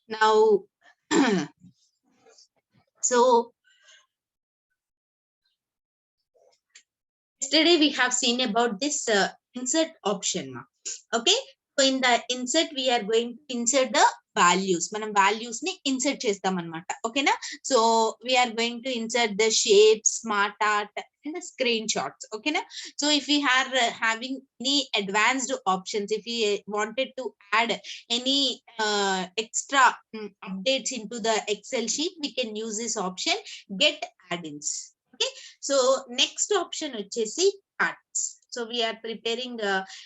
Now, so yesterday we have seen about this insert option. Okay, so in the insert we are going to insert the values. Manam values ni insert chestam anamata. Okay na? So we are going to insert the shape, smart art, and the screenshots. Okay na? So if we are having any advanced options, if we wanted to add any extra updates into the Excel sheet, we can use this option, get add-ins. Okay, so next option vachesi charts. So we are preparing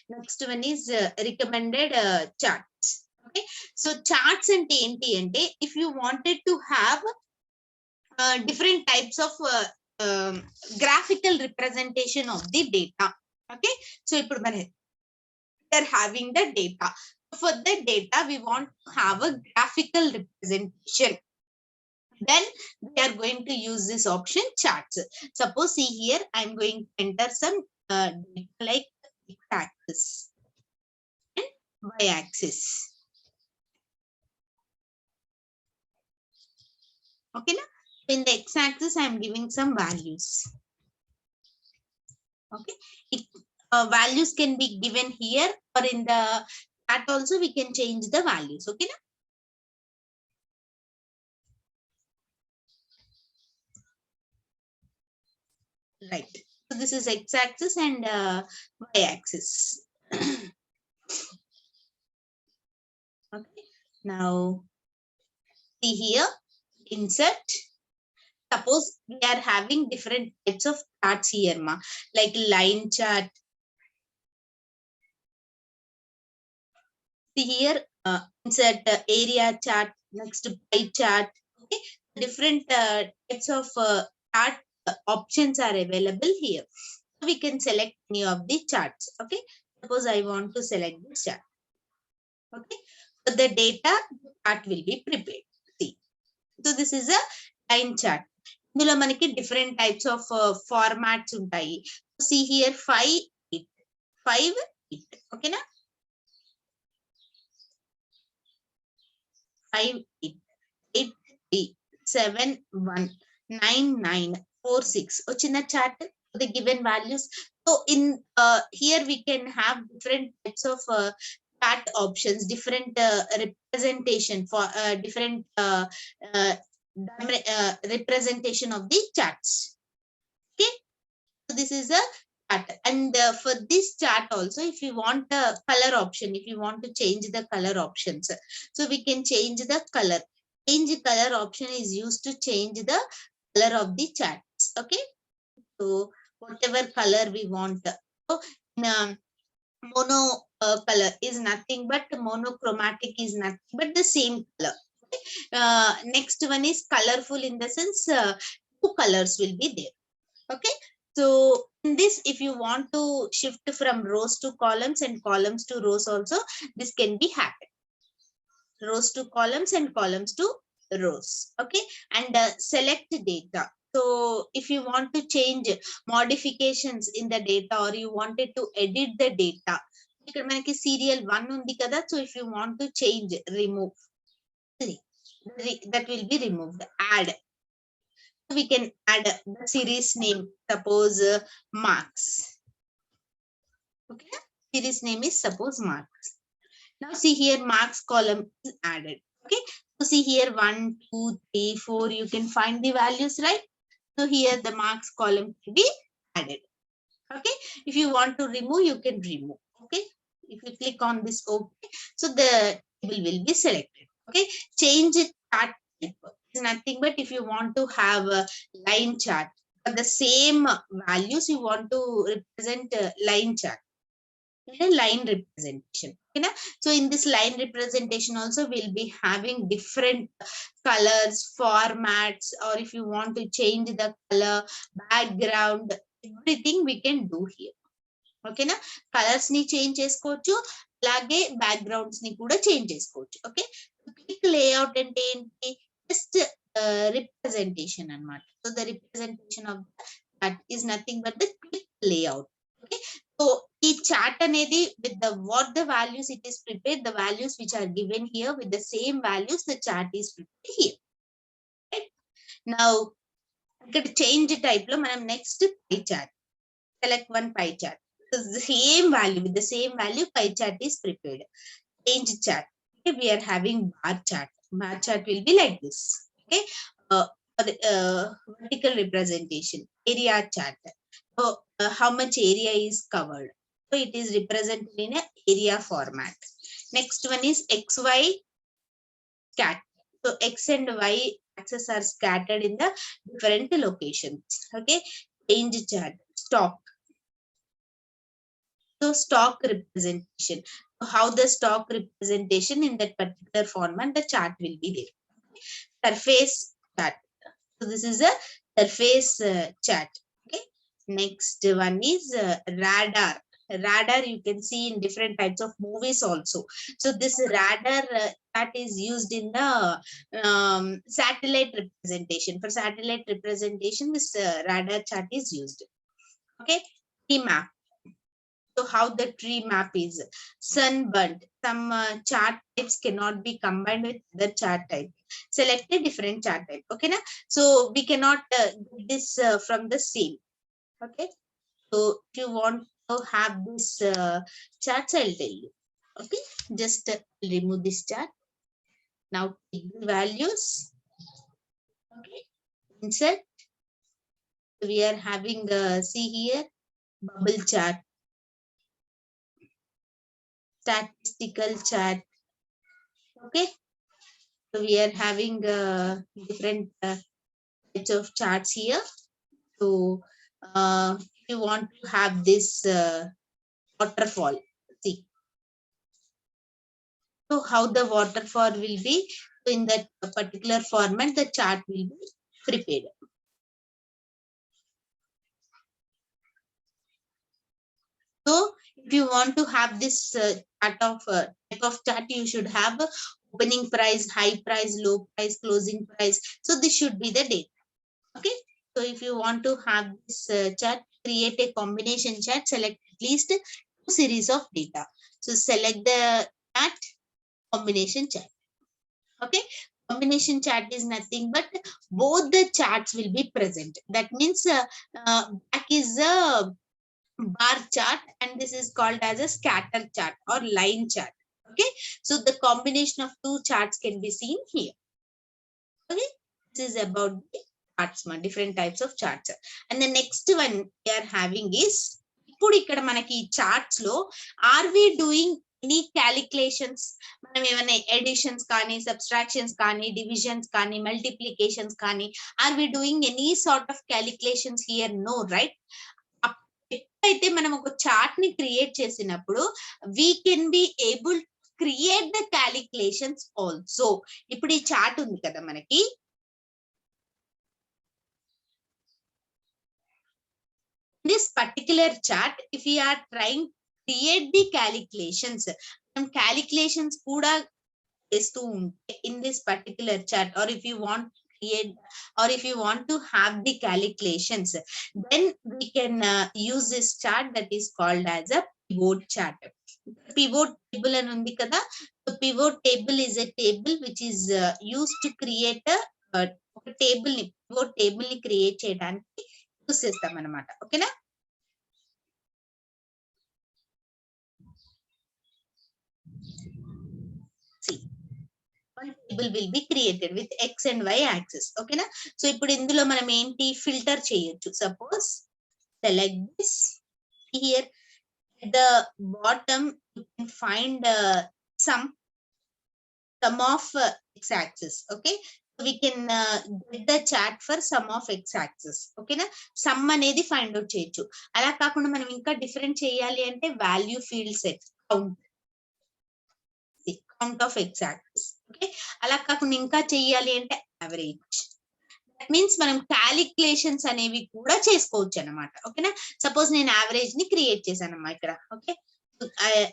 next one is recommended charts. Okay, so charts and enti if you wanted to have different types of graphical representation of the data. Okay, so ఇప్పుడు మనం we are having the data. For the data we want to have a graphical representation. Then we are going to use this option charts. Suppose see here I'm going to enter some data like x-axis and y-axis. Okay na? In the x-axis I'm giving some values. Okay, values can be given here or in the chart also we can change the values. Okay na? Right, so this is x-axis and y-axis. Okay, now see here, insert. Suppose we are having different types of charts here, ma, like line chart. See here, insert area chart, next pie chart. Okay, different types of chart options are available here. We can select any of the charts. Okay, suppose I want to select this chart. Okay, so the data chart will be prepared. See, so this is a line chart. ఇందులో మనకి different types of formats ఉంటాయి. See here 5 8 5 8. Okay na? 5 8 8 3 7 1 9 9 4 6. వచ్చిన chart, the given values. So in here we can have different types of chart options, different representation for different representation of the charts. Okay, so this is a chart, and for this chart also if you want a color option, if you want to change the color options, so we can change the color. Change color option is used to change the color of the charts. Okay, so whatever color we want. So mono color is nothing but monochromatic is nothing but the same color. Next one is colorful, in the sense two colors will be there. Okay, so in this if you want to shift from rows to columns and columns to rows also, this can be happen. Rows to columns and columns to rows. Okay, and select data. So if you want to change modifications in the data or you wanted to edit the data, ఇక్కడ మనకి serial 1 ఉంది కదా, so if you want to change, remove, that will be removed. Add, we can add the series name, suppose marks. Okay, series name is suppose marks. Now see here, marks column is added. Okay, so see here 1 2 3 4, you can find the values, right? So here the marks column will be added. Okay, if you want to remove, you can remove. Okay, if you click on this, okay, so the table will be selected. Okay, change chart type is nothing but if you want to have a line chart for the same values, you want to represent a line chart in a line representation. Okay, so in this line representation also we'll be having different colors, formats, or if you want to change the color, background, everything we can do here. Okay na, colors ni change chesukochu, alage backgrounds ni kuda change chesukochu. Okay, quick layout ante enti, just representation anamata. So the representation of that is nothing but the quick layout. Okay, so each chart anedi with the what the values it is prepared, the values which are given here with the same values, the chart is prepared here. Right? Now, ఇక్కడ change type lo manam next pie chart. Select one pie chart. So the same value with the same value pie chart is prepared. Change chart. Okay, we are having bar chart. Bar chart will be like this. Okay, for the vertical representation, area chart. So how much area is covered? So it is represented in a area format. Next one is XY scat. So X and Y axes are scattered in the different locations. Okay, change chart, stock. So stock representation. How the stock representation in that particular format, the chart will be there. Surface chart. So this is a surface chart. Okay. Next one is radar. Radar you can see in different types of movies also. So this radar chart is used in the satellite representation. For satellite representation, this radar chart is used. Okay. Tree map. So how the tree map is sunburnt. Some chart types cannot be combined with other chart type. Select a different chart type. Okay, na? So we cannot get this from the same. Okay, so if you want to have this charts, I'll tell you. Okay, just remove this chart. Now take the values. Okay, insert. We are having see here bubble chart, statistical chart. Okay, so we are having different types of charts here. So if you want to have this waterfall, see. So how the waterfall will be, in that particular format, the chart will be prepared. So if you want to have this chart of type of chart, you should have opening price, high price, low price, closing price. So this should be the date. Okay. So if you want to have this chart, create a combination chart, select at least 2 series of data. So select the chart, combination chart. Okay. Combination chart is nothing but both the charts will be present. That means back is a bar chart and this is called as a scatter chart or line chart. Okay. So the combination of 2 charts can be seen here. Okay. This is about the charts, different types of charts. And the next one we are having is, ఇప్పుడు ఇక్కడ మనకి charts లో are we doing any calculations, మనం ఏమైనా editions కానీ, subtractions కానీ, divisions కానీ, multiplications కానీ, are we doing any sort of calculations here? No, right? ఎప్పుడైతే మనం ఒక చార్ట్ ని క్రియేట్ చేసినప్పుడు we can be able create the calculations also. ఇప్పుడు ఈ చార్ట్ ఉంది కదా మనకి, this particular chart, if we are trying to create the calculations, some calculations kuda chestu unte in this particular chart, or if you want to create, or if you want to have the calculations, then we can use this chart that is called as a pivot chart. Pivot table అని ఉంది కదా. So pivot table is a table which is used to create a table ని, pivot table ని create చేయడానికి use చేస్తాం అన్నమాట. ఓకేనా? See, one table will be created with x and y axis. ఓకేనా? సో ఇప్పుడు ఇందులో మనం ఏంటి ఫిల్టర్ చేయొచ్చు. Suppose select this here. At the bottom you can find sum of x axis. Okay, so we can get the chart for sum of x axis. ఓకేనా? Some అనేది find out చేయొచ్చు. అలా కాకుండా మనం ఇంకా డిఫరెంట్ చేయాలి అంటే value field set, count of x axis. Okay, అలా కాకుండా ఇంకా చేయాలి అంటే యావరేజ్. దట్ మీన్స్ మనం క్యాలిక్యులేషన్స్ అనేవి కూడా చేసుకోవచ్చు అన్నమాట. ఓకేనా? సపోజ్ నేను యావరేజ్ ని క్రియేట్ చేశానమ్మా ఇక్కడ. Okay,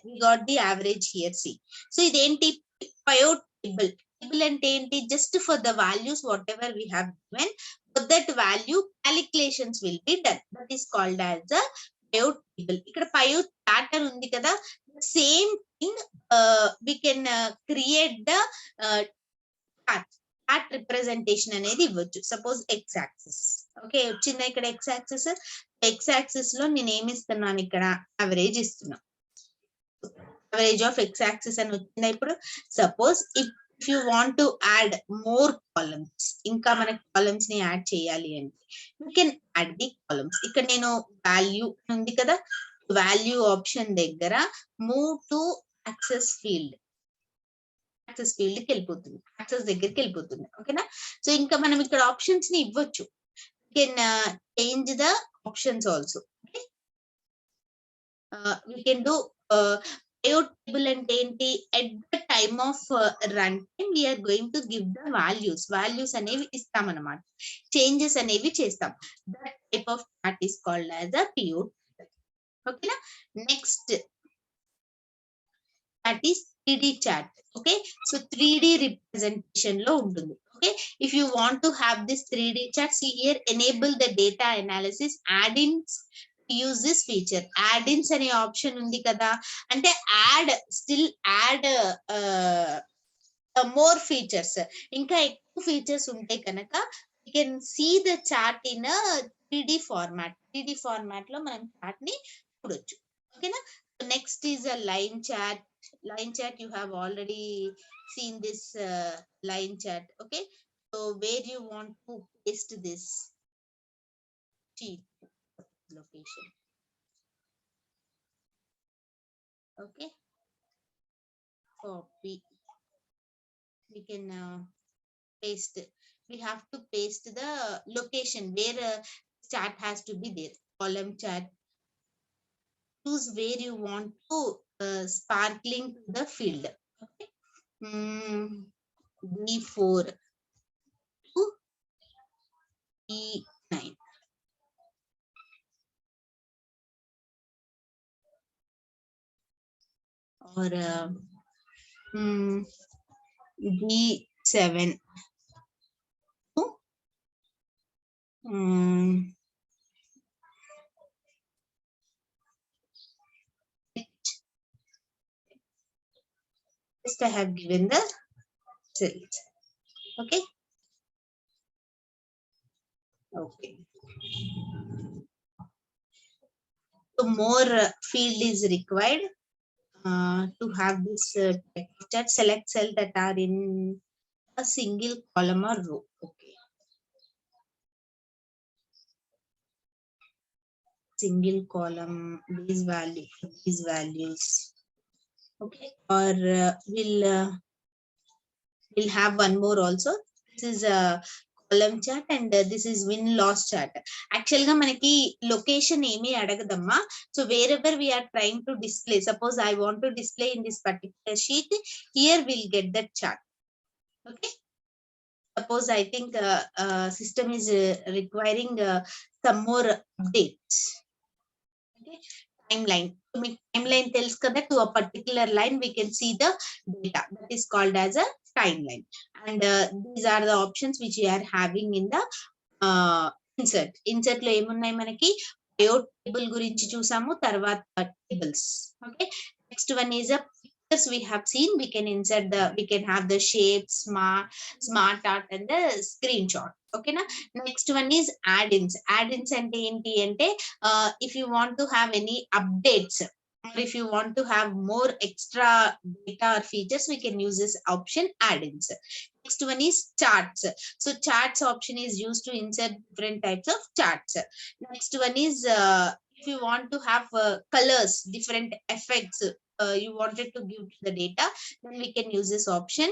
we got the average here. See, so ఇదేంటి pivot table. Table అంటే ఏంటి? Just for the values what ever we have given, for that value calculations will be done. That is called as a pivot table. ఇక్కడ pivot pattern ఉంది కదా, same thing we can create the chart representation అనేది ఇవ్వచ్చు. Suppose x axis okay వచ్చిందా, ఇక్కడ x axis, x axis లో నేను ఏమి ఇస్తున్నాను, ఇక్కడ అవరేజ్ ఇస్తున్నా, average of x axis అని వచ్చిందా. ఇప్పుడు suppose if you want to add more columns, ఇంకా మనకి కాలమ్స్ ని యాడ్ చేయాలి అంటే you can add the columns. ఇక్కడ నేను వాల్యూ ఉంది కదా, వాల్యూ ఆప్షన్ దగ్గర move to access field, access field కి వెళ్ళిపోతుంది, యాక్సెస్ దగ్గరికి వెళ్ళిపోతుంది. ఓకేనా, సో ఇంకా మనం ఇక్కడ ఆప్షన్స్ ని ఇవ్వచ్చు. you can change the options also. Okay, we can do pivot table అంటే ఏంటి, at the time of run time we are going to give the values అనేవి ఇస్తాం అన్నమాట, చేంజెస్ అనేవి చేస్తాం. that type of chart is called as a pivot table. ఓకేనా, next that is 3D chart. okay, so 3D representation లో ఉంటుంది. okay, if you want to have this 3D chart, see here, enable the data analysis add-ins, use this feature. add-ins అనే option ఉంది కదా, అంటే add more features, ఇంకా ఎక్కువ features ఉంటాయి కనుక you can see the chart in a 3D format. 3D format లో మనం చార్ట్ ని చూడొచ్చు. ఓకేనా, next is a line chart. line chart you have already seen this line chart. okay, so where you want to paste this sheet location. okay, copy, we can paste, we have to paste the location where chart has to be there. column chart, choose where you want to sparkling to the field. okay, B4 to E9, or D7 to just I have given the cells. okay, okay, so more field is required to have this chart. Select cell that are in a single column or row. okay, single column, these values. okay, or we'll have one more also. this is a column chart and this is win loss chart. actually ga manaki location emi adagadamma, so wherever we are trying to display, suppose I want to display in this particular sheet, here we'll get that chart. okay, suppose I think system is requiring some more updates. okay, timeline, to make timeline tells kada, to a particular line we can see the data, that is called as a timeline. and these are the options which we are having in the insert లో ఏమున్నాయి మనకి, pivot table గురించి చూసాము, తర్వాత tables. okay, next one is a pictures. we have seen we can insert we can have the shape, smart art and the screenshot. okay na, next one is add-ins. add-ins ante enti ante if you want to have any updates, or if you want to have more extra data or features, we can use this option add-ins. next one is charts. so charts option is used to insert different types of charts. next one is if you want to have colors, different effects you wanted to give to the data, then we can use this option,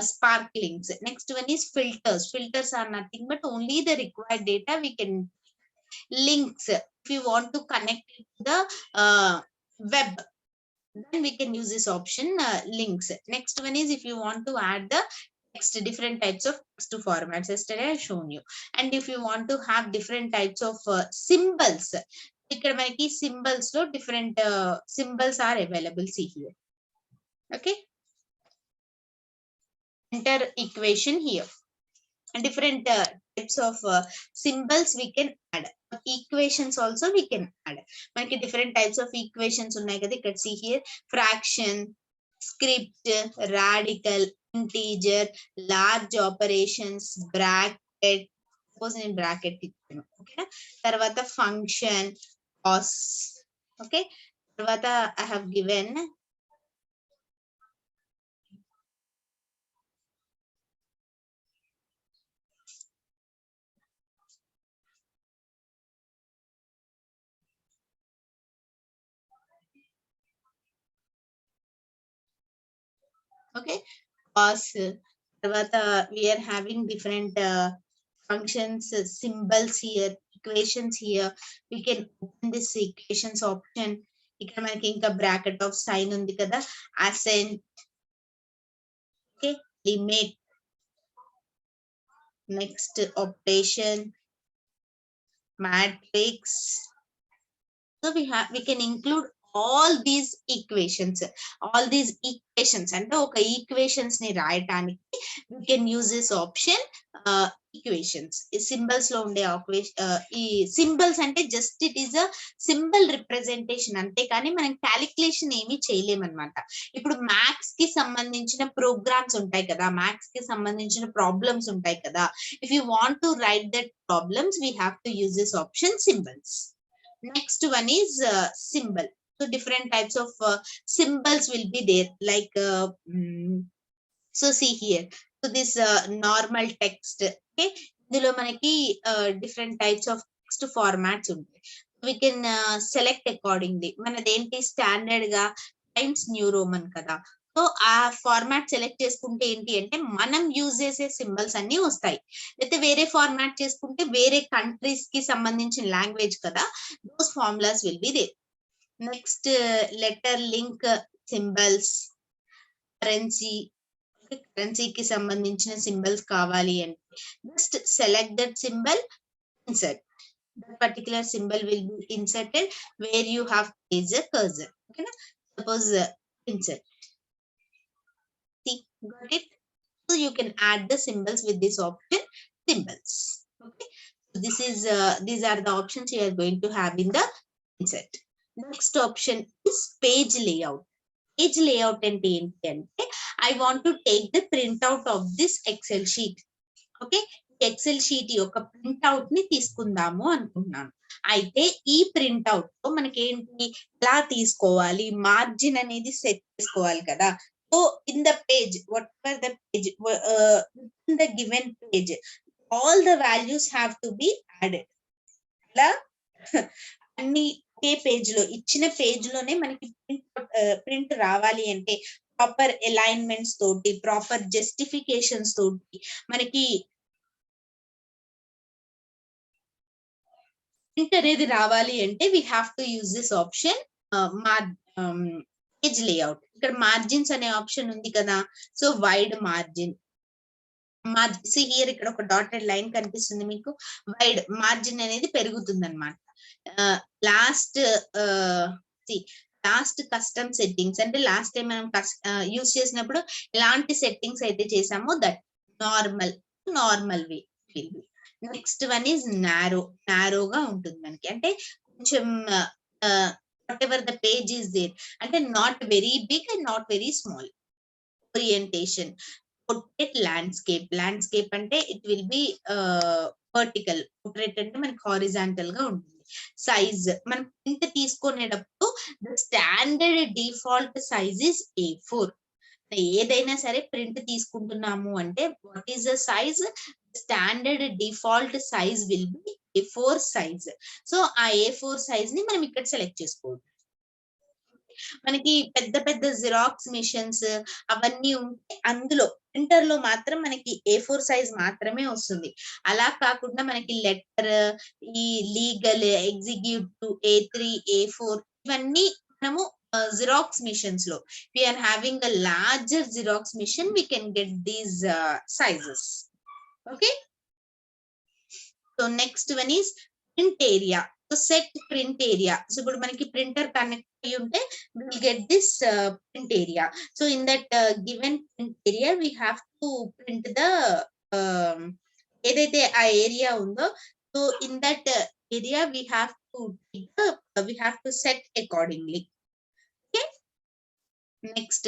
sparklings. next one is filters. filters are nothing but only the required data we can. links, if you want to connect it to the web, then we can use this option, links. next one is if you want to add the text, different types of text formats, yesterday I shown you. and if you want to have different types of symbols, ఇక్కడ మనకి symbols లో different symbols are available, see here. okay, enter equation here, different types of symbols we can add. Equations also we can add. Manaki different types of equations unnai kada. Ikkada see here, fraction, script, radical, integer, large operations, bracket. Suppose in bracket ichchanu, okay na. Tarvata function, cos, okay. Tarvata I have given okay, cos. Tarvata we are having different functions, symbols here, equations here. We can open this equations option. ఇక్కడ మనకి ఇంకా bracket of sign ఉంది కదా, ascent, okay, limit, next operation, matrix. So we can include all these equations అంటే ఒక equations ని రాయటానికి we can use this option equations. ఈ సింబల్స్ లో ఉండే ఈ సింబల్స్ అంటే just it is a symbol representation అంతే, కానీ మనం క్యాలిక్యులేషన్ ఏమీ చేయలేమన్నమాట. ఇప్పుడు మ్యాథ్స్ కి సంబంధించిన ప్రోగ్రామ్స్ ఉంటాయి కదా, మ్యాథ్స్ కి సంబంధించిన ప్రాబ్లమ్స్ ఉంటాయి కదా. If you want to right that problems we have to use this option symbols. Next one is symbol. So different types of symbols will be there, like so see here. So this normal text, okay, ఇందులో మనకి different types of text formats ఉంటాయి. We can select accordingly. మనదేంటి standard గా Times New Roman కదా. So ఆ format select చేసుకుంటే ఏంటి అంటే మనం యూజ్ చేసే సింబల్స్ అన్ని వస్తాయి. అయితే వేరే ఫార్మాట్ చేసుకుంటే వేరే కంట్రీస్ కి సంబంధించిన లాంగ్వేజ్ కదా, those formulas will be there. Next letter link symbols, currency. కరెన్సీకి సంబంధించిన సింబల్స్ కావాలి అంటే just select that symbol, insert. That particular symbol will be inserted where you have placed a cursor. Okay, na? Suppose insert. See, got it? So you can add the symbols with this option, symbols. Okay, so this is these are the options you are going to have in the insert. Next option is page layout. Page layout ante enti ante I want to take the printout of this Excel sheet. Okay, Excel sheet యొక్క printout ని తీసుకుందాము అనుకుంటున్నాను. అయితే ఈ printout లో మనకి ఏంటి, ఎలా తీసుకోవాలి, మార్జిన్ అనేది సెట్ చేసుకోవాలి కదా. So in the page, what ever the page, in the given page, all the values have to be added. అలా అన్ని ఒకే పేజ్ లో, ఇచ్చిన పేజ్ లోనే మనకి ప్రింట్ రావాలి అంటే ప్రాపర్ అలైన్మెంట్స్ తోటి, ప్రాపర్ జస్టిఫికేషన్స్ తోటి మనకి ప్రింట్ అనేది రావాలి అంటే we have to use this option page layout. ఇక్కడ మార్జిన్స్ అనే ఆప్షన్ ఉంది కదా, so wide margin. See here ఇక్కడ ఒక డాటెడ్ లైన్ కనిపిస్తుంది మీకు, వైడ్ మార్జిన్ అనేది పెరుగుతుంది అనమాట. లాస్ట్ కస్టమ్ సెట్టింగ్స్ అంటే లాస్ట్ టైం మనం యూజ్ చేసినప్పుడు ఎలాంటి సెట్టింగ్స్ అయితే చేసామో that normal way will be. Next one is నారోగా ఉంటుంది మనకి, అంటే కొంచెం whatever the page is there, అంటే not very big and not very small. Orientation, portrait, landscape అంటే it will be vertical, portrait అంటే మనకి హారిజాంటల్ గా ఉంటుంది. సైజ్, మనం ప్రింట్ తీసుకునేటప్పుడు the standard default size is A4. ఏదైనా సరే ప్రింట్ తీసుకుంటున్నాము అంటే what is the size, standard default size will be A4 size. So ఆ A4 సైజ్ ని మనం ఇక్కడ సెలెక్ట్ చేసుకోవచ్చు. మనకి పెద్ద పెద్ద జిరాక్స్ మిషన్స్ అవన్నీ ఉంటే అందులో ప్రింటర్ లో మాత్రం మనకి A4 సైజ్ మాత్రమే వస్తుంది. అలా కాకుండా మనకి లెటర్, ఈ లీగల్, ఎగ్జిక్యూటివ్, A3, A4 ఇవన్నీ మనము Xerox missions lo. We are having a larger Xerox mission, we can get these sizes. Okay. So next one is print area. So set print area. So ఇప్పుడు మనకి printer connect అయ్యి ఉంటే we will get this print area. So in that given print area we have to print the ఏదైతే ఆ area ఉందో, so in that area we have to set accordingly. Okay, next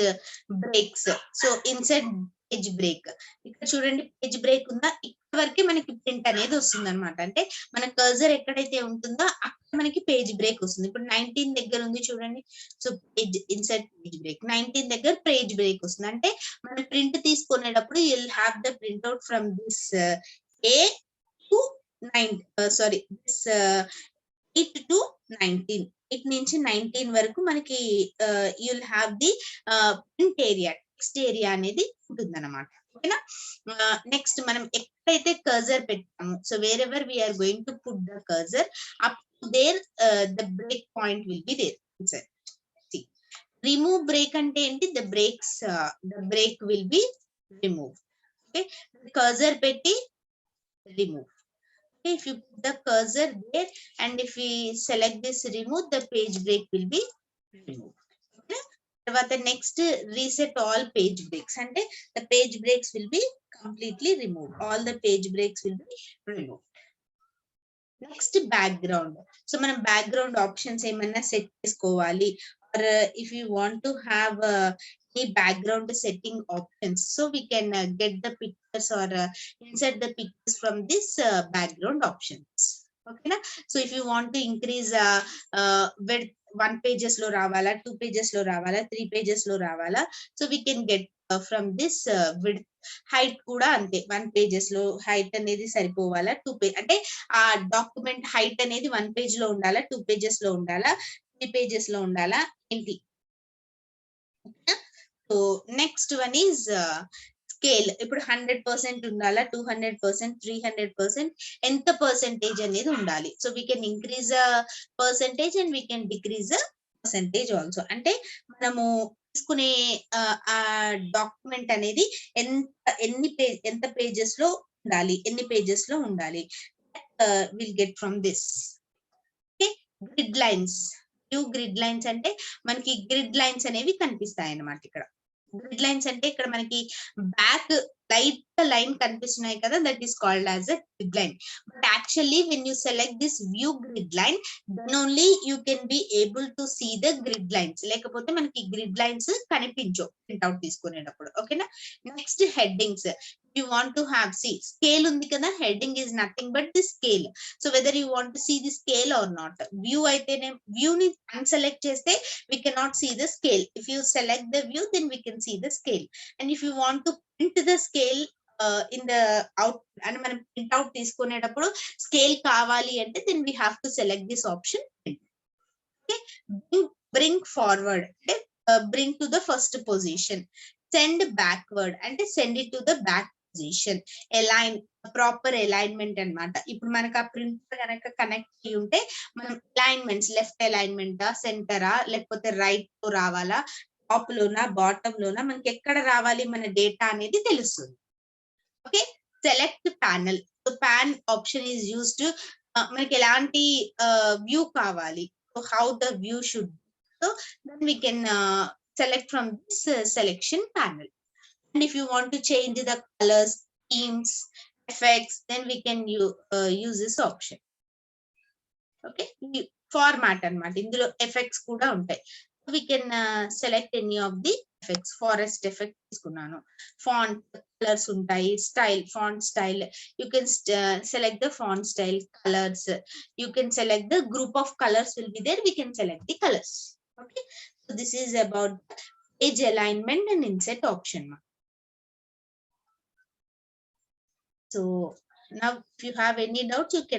breaks. So insert page break. ఇక్కడ చూడండి page break ఉందా, ఇక్కడ వరకే మనకి print అనేది వస్తుంది అనమాట. అంటే మన కర్సర్ ఎక్కడైతే ఉంటుందో అక్కడ మనకి పేజ్ బ్రేక్ వస్తుంది. ఇప్పుడు 19 దగ్గర ఉంది చూడండి. So page insert page break 19 దగ్గర పేజ్ బ్రేక్ వస్తుంది. అంటే మనం ప్రింట్ తీసుకునేటప్పుడు you will have the print out from this A to 9 sorry this 8 to 19. 8 నుంచి 19 వరకు మనకి you'll have the print area, text area అనేది ఉంటుంది అనమాట. ఓకేనా. నెక్స్ట్ మనం ఎక్కడైతే కర్సర్ పెట్టాము, so wherever we are going to put the cursor, up there the break point will be there. Remove break అంటే ఏంటి, the break will be remove. Okay, cursor పెట్టి remove. If you put the cursor there and if we select this remove, the page break will be removed. Okay, తర్వాత next reset all page breaks అంటే the page breaks will be completely removed. All the page breaks will be removed. Next background. So మనం background options ఏమైనా set చేసుకోవాలి, or if you want to have any background setting options, so we can get the pictures or insert the pictures from this background options. Okay na. So if you want to increase width, 1 pages lo ravala, 2 pages lo ravala, 3 pages lo ravala, so we can get from this width. Height కూడా అంతే, 1 pages లో height అనేది సరిపోవాలా, 2 page అంటే ఆ document height అనేది 1 page లో ఉండాలా, 2 pages లో ఉండాలా, 3 pages లో ఉండాలా ఏంటి. So next one is scale. ఇప్పుడు 100% ఉండాలా, 200%, 300%, ఎంత పర్సెంటేజ్ అనేది ఉండాలి. So we can increase percentage and we can decrease percentage also. అంటే మనము తీసుకునే ఆ డాక్యుమెంట్ అనేది ఎంత పేజెస్ లో ఉండాలి, ఎన్ని పేజెస్ లో ఉండాలి, will get from this. Grid lines. Grid lines అంటే మనకి గ్రిడ్ లైన్స్ అనేవి కనిపిస్తాయి అన్నమాట. ఇక్కడ గ్రిడ్ లైన్స్ అంటే ఇక్కడ మనకి బ్యాక్ లైట్ లైన్ కనిపిస్తున్నాయి కదా, that is called as a grid line. But actually when you select this view grid line, then only you can be able to see the grid lines. లేకపోతే మనకి grid lines కనిపించవు printout తీసుకునేటప్పుడు. ఓకేనా. Next headings. You want to have, see scale undi kada, heading is nothing but the scale. So whether you want to see the scale or not, view aitene view ni unselect cheste we cannot see the scale. If you select the view, then we can see the scale. And if you want to print the scale in the out and manam print out తీసుకునేటప్పుడు scale కావాలి అంటే then we have to select this option. Okay, bring forward అంటే bring to the first position. Send backward అంటే send it to the back position. Align, proper alignment అన్నమాట. ఇప్పుడు మనకు ఆ printer కనుక కనెక్ట్ అయ్యి ఉంటే మనం అలైన్మెంట్స్, లెఫ్ట్ అలైన్మెంటా, సెంటరా, లేకపోతే రైట్ లో రావాలా, టాప్ లోనా, బాటమ్ లోనా, మనకి ఎక్కడ రావాలి మన డేటా అనేది తెలుస్తుంది. Okay, select panel. So pan option is used. మనకి ఎలాంటి వ్యూ కావాలి, so how the view should, so then we can select from this selection panel. And if you want to change the colors, themes, effects, then we can use this option. Okay, format anamata, indulo effects kuda untayi. We can select any of the effects. Forest effect తీసుకున్నాను, font colors ఉంటాయి, style, font style, you can select the font style, colors, you can select the group of colors will be there, we can select the colors. Okay, so this is about page alignment and insert option. So now if you have any doubts, you can